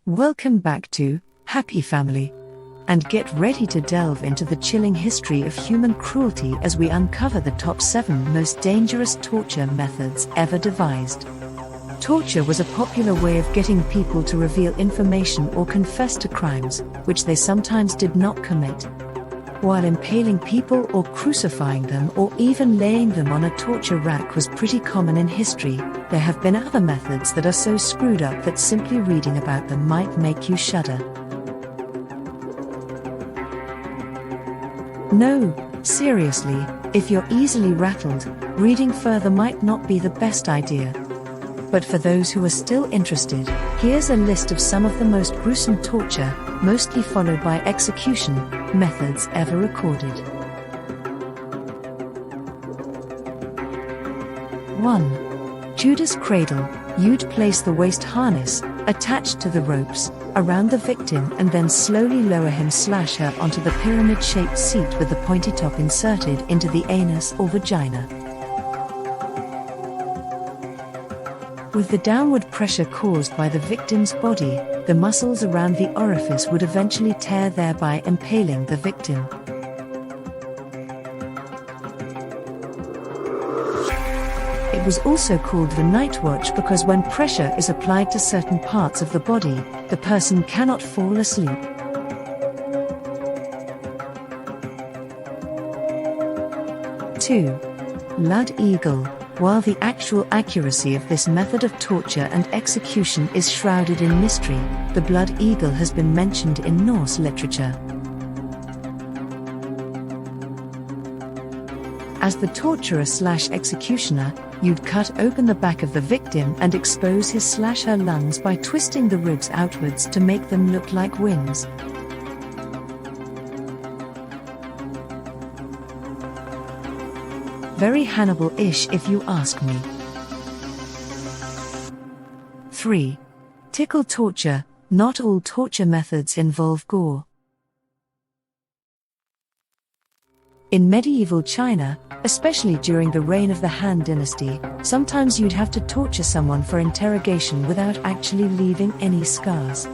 Welcome back to Happy Family. And get ready to delve into the chilling history of human cruelty as we uncover the top 7 most dangerous torture methods ever devised. Torture was a popular way of getting people to reveal information or confess to crimes, which they sometimes did not commit. While impaling people or crucifying them or even laying them on a torture rack was pretty common in history, there have been other methods that are so screwed up that simply reading about them might make you shudder. No, seriously, if you're easily rattled, reading further might not be the best idea. But for those who are still interested, here's a list of some of the most gruesome torture, mostly followed by execution, methods ever recorded. 1. Judas cradle. You'd place the waist harness, attached to the ropes, around the victim and then slowly lower him/her onto the pyramid-shaped seat with the pointy top inserted into the anus or vagina. With the downward pressure caused by the victim's body, the muscles around the orifice would eventually tear, thereby impaling the victim. It was also called the night watch because when pressure is applied to certain parts of the body, the person cannot fall asleep. 2. Blood eagle. While the actual accuracy of this method of torture and execution is shrouded in mystery, the blood eagle has been mentioned in Norse literature. As the torturer/executioner, you'd cut open the back of the victim and expose his/her lungs by twisting the ribs outwards to make them look like wings. Very Hannibal-ish if you ask me. 3. Tickle torture. Not all torture methods involve gore. In medieval China, especially during the reign of the Han Dynasty, sometimes you'd have to torture someone for interrogation without actually leaving any scars.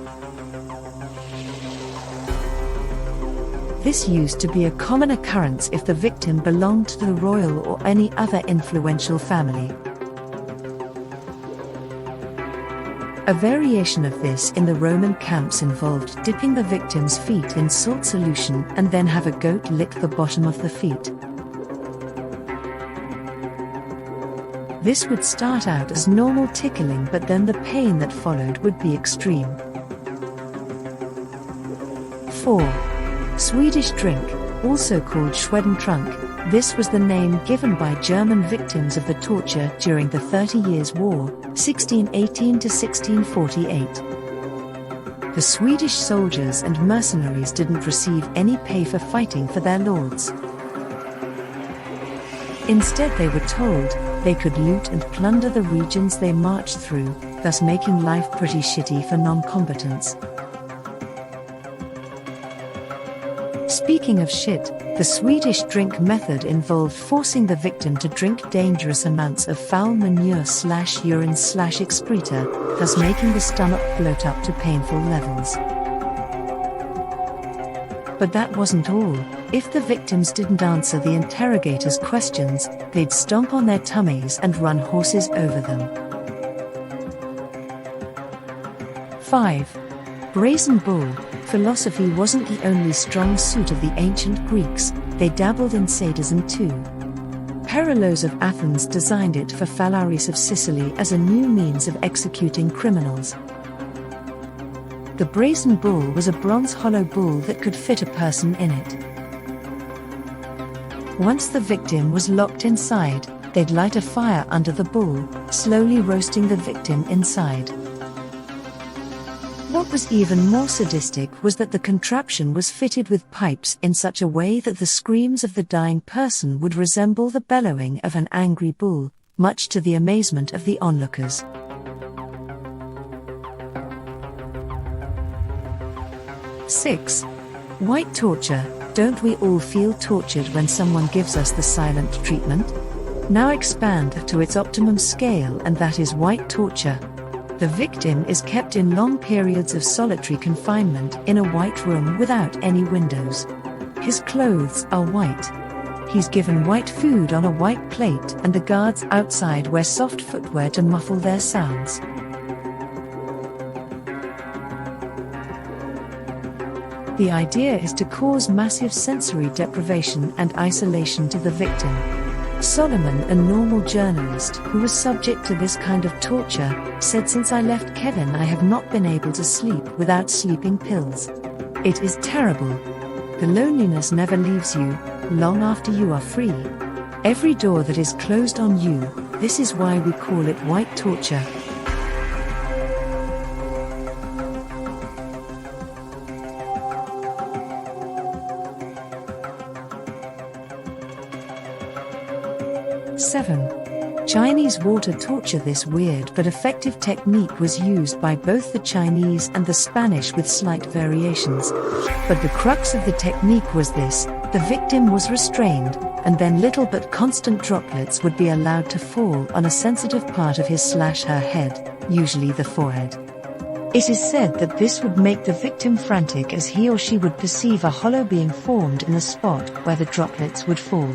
This used to be a common occurrence if the victim belonged to the royal or any other influential family. A variation of this in the Roman camps involved dipping the victim's feet in salt solution and then have a goat lick the bottom of the feet. This would start out as normal tickling, but then the pain that followed would be extreme. 4. Swedish drink, also called Schwedentrunk. This was the name given by German victims of the torture during the 30 Years' War, 1618 to 1648. The Swedish soldiers and mercenaries didn't receive any pay for fighting for their lords. Instead, they were told they could loot and plunder the regions they marched through, thus making life pretty shitty for non-combatants. Speaking of shit, the Swedish drink method involved forcing the victim to drink dangerous amounts of foul manure/urine/excreta, thus making the stomach bloat up to painful levels. But that wasn't all. If the victims didn't answer the interrogators' questions, they'd stomp on their tummies and run horses over them. 5. Brazen bull. Philosophy wasn't the only strong suit of the ancient Greeks, they dabbled in sadism too. Perelos of Athens designed it for Phalaris of Sicily as a new means of executing criminals. The brazen bull was a bronze hollow bull that could fit a person in it. Once the victim was locked inside, they'd light a fire under the bull, slowly roasting the victim inside. What was even more sadistic was that the contraption was fitted with pipes in such a way that the screams of the dying person would resemble the bellowing of an angry bull, much to the amazement of the onlookers. 6. White torture. Don't we all feel tortured when someone gives us the silent treatment? Now expand to its optimum scale, and that is white torture. The victim is kept in long periods of solitary confinement in a white room without any windows. His clothes are white. He's given white food on a white plate, and the guards outside wear soft footwear to muffle their sounds. The idea is to cause massive sensory deprivation and isolation to the victim. Solomon, a normal journalist who was subject to this kind of torture, said, "Since I left Kevin, I have not been able to sleep without sleeping pills. It is terrible. The loneliness never leaves you, long after you are free. Every door that is closed on you, this is why we call it white torture." Seven. Chinese water torture. This weird but effective technique was used by both the Chinese and the Spanish with slight variations. But the crux of the technique was this: the victim was restrained, and then little but constant droplets would be allowed to fall on a sensitive part of his/her head, usually the forehead. It is said that this would make the victim frantic, as he or she would perceive a hollow being formed in the spot where the droplets would fall.